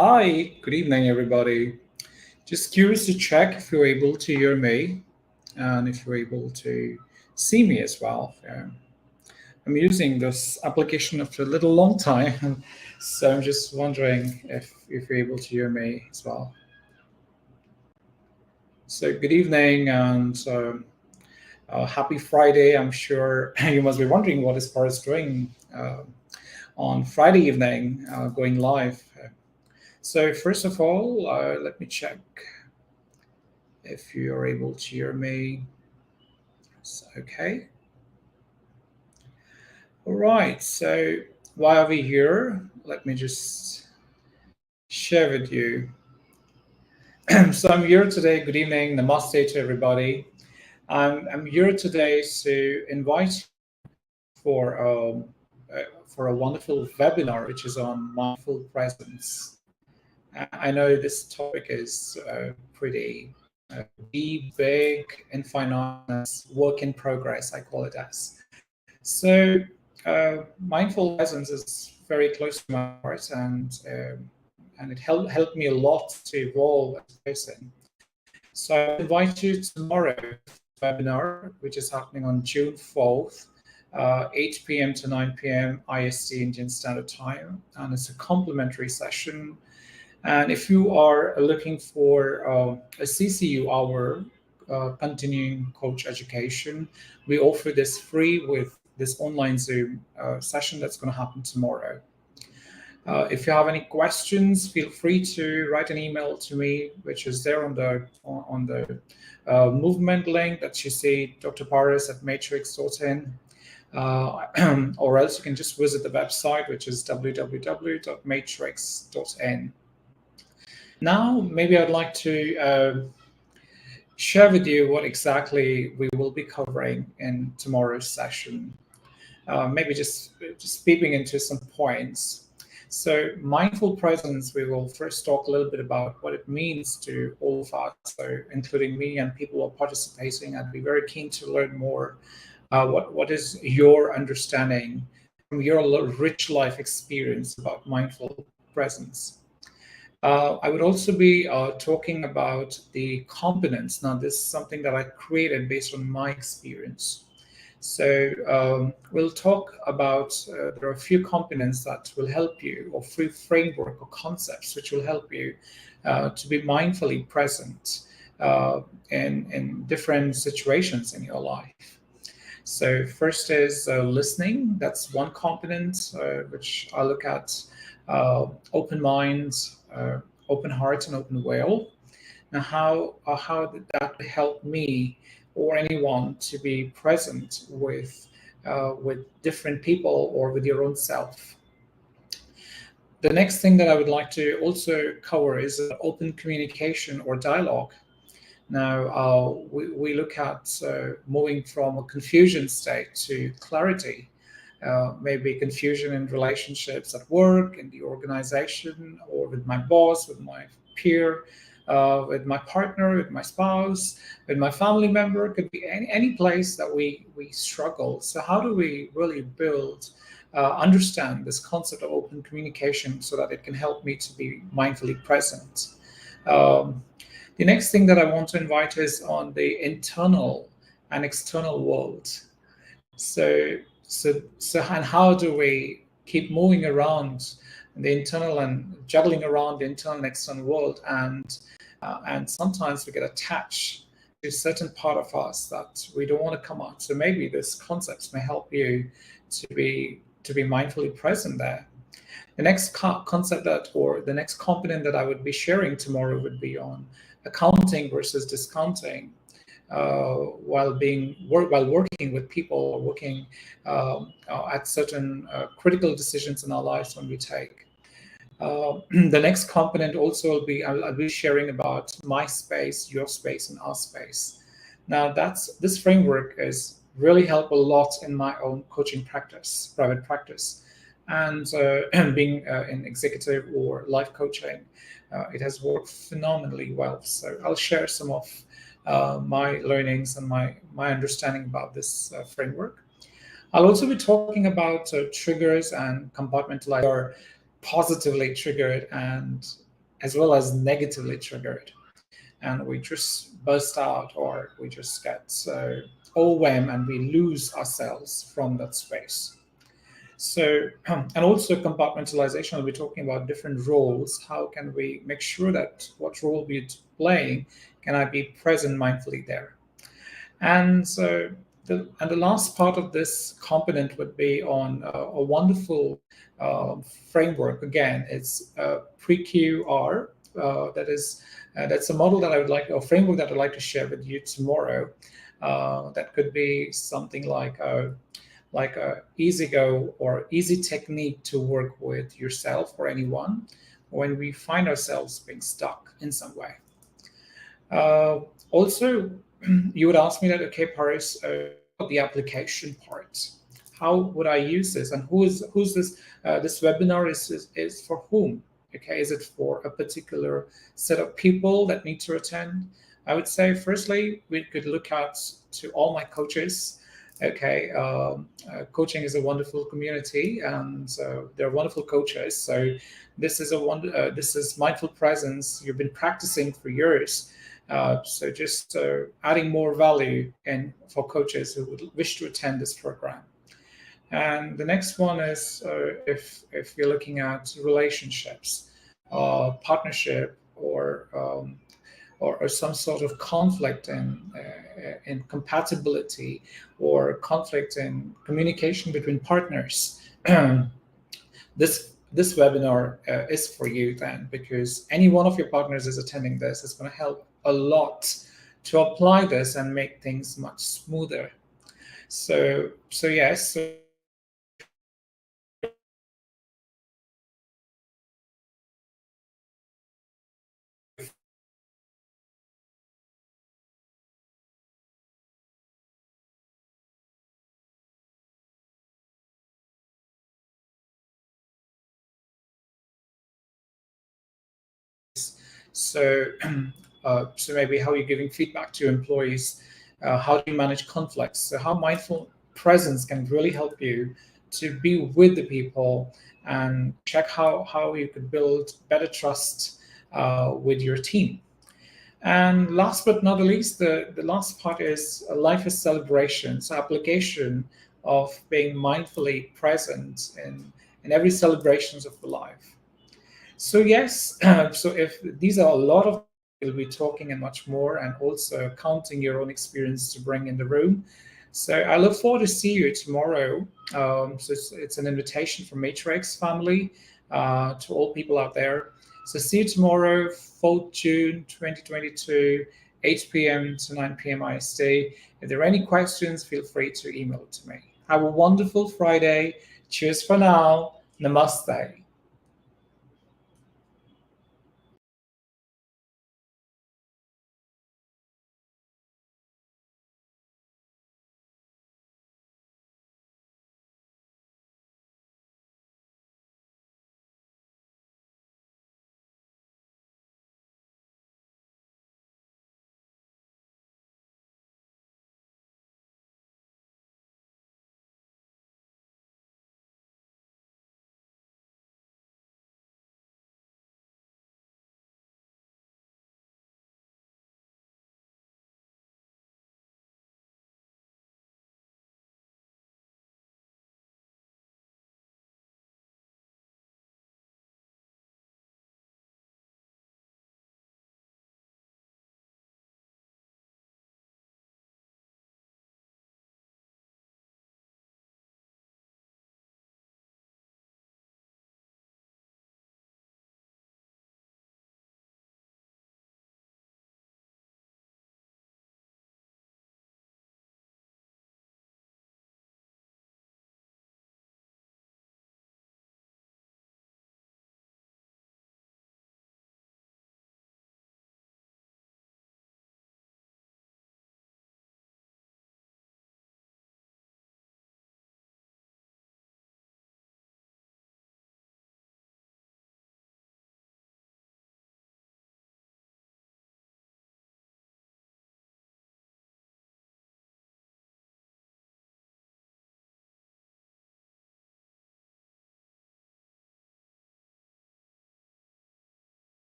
Hi, good evening, everybody. Just curious to check if you're able to hear me and if you're able to see me as well. I'm using this application after a little long time, so I'm just wondering if you're able to hear me as well. So, good evening and happy Friday. I'm sure you must be wondering what is Paris doing on Friday evening, going live. So, first of all, let me check if you're able to hear me. Okay. All right. So why are we here? Let me just share with you. So I'm here today. Good evening. Namaste to everybody. I'm here today to invite for for a wonderful webinar, which is on mindful presence. I know this topic is pretty deep, big, infinite, work in progress. I call it as. So, mindful presence is very close to my heart, and it helped me a lot to evolve as a person. So, I invite you tomorrow to the webinar, which is happening on June 4th, 8 p.m. to 9 p.m. IST Indian Standard Time, and it's a complimentary session. And if you are looking for a CCU hour, continuing coach education, we offer this free with this online Zoom session that's going to happen tomorrow. If you have any questions, feel free to write an email to me, which is there on the movement link that you see, Dr. Paris at matrix.in. Or else you can just visit the website, which is www.matrix.in. Now, maybe I'd like to share with you what exactly we will be covering in tomorrow's session. Maybe just peeping into some points. So, mindful presence, we will first talk a little bit about what it means to all of us, so including me and people who are participating. I'd be very keen to learn more. What is your understanding from your rich life experience about mindful presence? I would also be talking about the components. Now, this is something that I created based on my experience. So we'll talk about, there are a few components that will help you, or free framework or concepts which will help you to be mindfully present in different situations in your life. So first is listening. That's one component which I look at. Open mind, open heart, and open will. Now, how did that help me or anyone to be present with different people or with your own self? The next thing that I would like to also cover is open communication or dialogue. Now, we look at moving from a confusion state to clarity. Maybe confusion in relationships at work, in the organization, or with my boss, with my peer, with my partner, with my spouse, with my family member. It could be any place that we struggle. So how do we really build, understand this concept of open communication so that it can help me to be mindfully present? Um, the next thing that I want to invite is on the internal and external world. And how do we keep moving around the internal and juggling around the internal and external world, and sometimes we get attached to a certain part of us that we don't want to come out. So maybe this concepts may help you to be mindfully present there. The next concept or the next component that I would be sharing tomorrow would be on accounting versus discounting. While working with people or working at certain critical decisions in our lives when we take. The next component also will be I'll be sharing about my space, your space, and our space. Now this framework is really helped a lot in my own coaching practice, private practice, and being in executive or life coaching. It has worked phenomenally well. So I'll share some of my learnings and my understanding about this framework. I'll also be talking about triggers and compartmentalization, or positively triggered and as well as negatively triggered, and we just burst out, or we just get overwhelmed and we lose ourselves from that space. So, and also compartmentalization, we'll be talking about different roles. How can we make sure that what role we're playing, can I be present mindfully there? And so, the last part of this component would be on a wonderful framework. Again, it's pre-QR. That's a model that I would like, a framework that I'd like to share with you tomorrow. That could be something like a easy go or easy technique to work with yourself or anyone when we find ourselves being stuck in some way. Also, you would ask me that, okay, Paris, the application part. How would I use this, and who's this? This webinar is for whom? Okay, is it for a particular set of people that need to attend? I would say, firstly, we could look at to all my coaches. Okay, coaching is a wonderful community, and they're wonderful coaches. So this is this is mindful presence. You've been practicing for years. So just adding more value in for coaches who would wish to attend this program. And the next one is if you're looking at relationships, partnership, or some sort of conflict in compatibility, or conflict in communication between partners. This webinar is for you then, because any one of your partners is attending this. It's going to help a lot to apply this and make things much smoother. So yes. So, so maybe how you're giving feedback to employees, how do you manage conflicts? So how mindful presence can really help you to be with the people and check how you could build better trust with your team. And last but not least, the last part is life is celebration. So application of being mindfully present in every celebrations of the life. So yes, so if these are a lot of, we'll be talking and much more, and also counting your own experience to bring in the room. So I look forward to see you tomorrow. So it's an invitation from Matrix family to all people out there. So see you tomorrow, 4th June 2022, 8 p.m. to 9 p.m. IST. If there are any questions, feel free to email it to me. Have a wonderful Friday. Cheers for now. Namaste.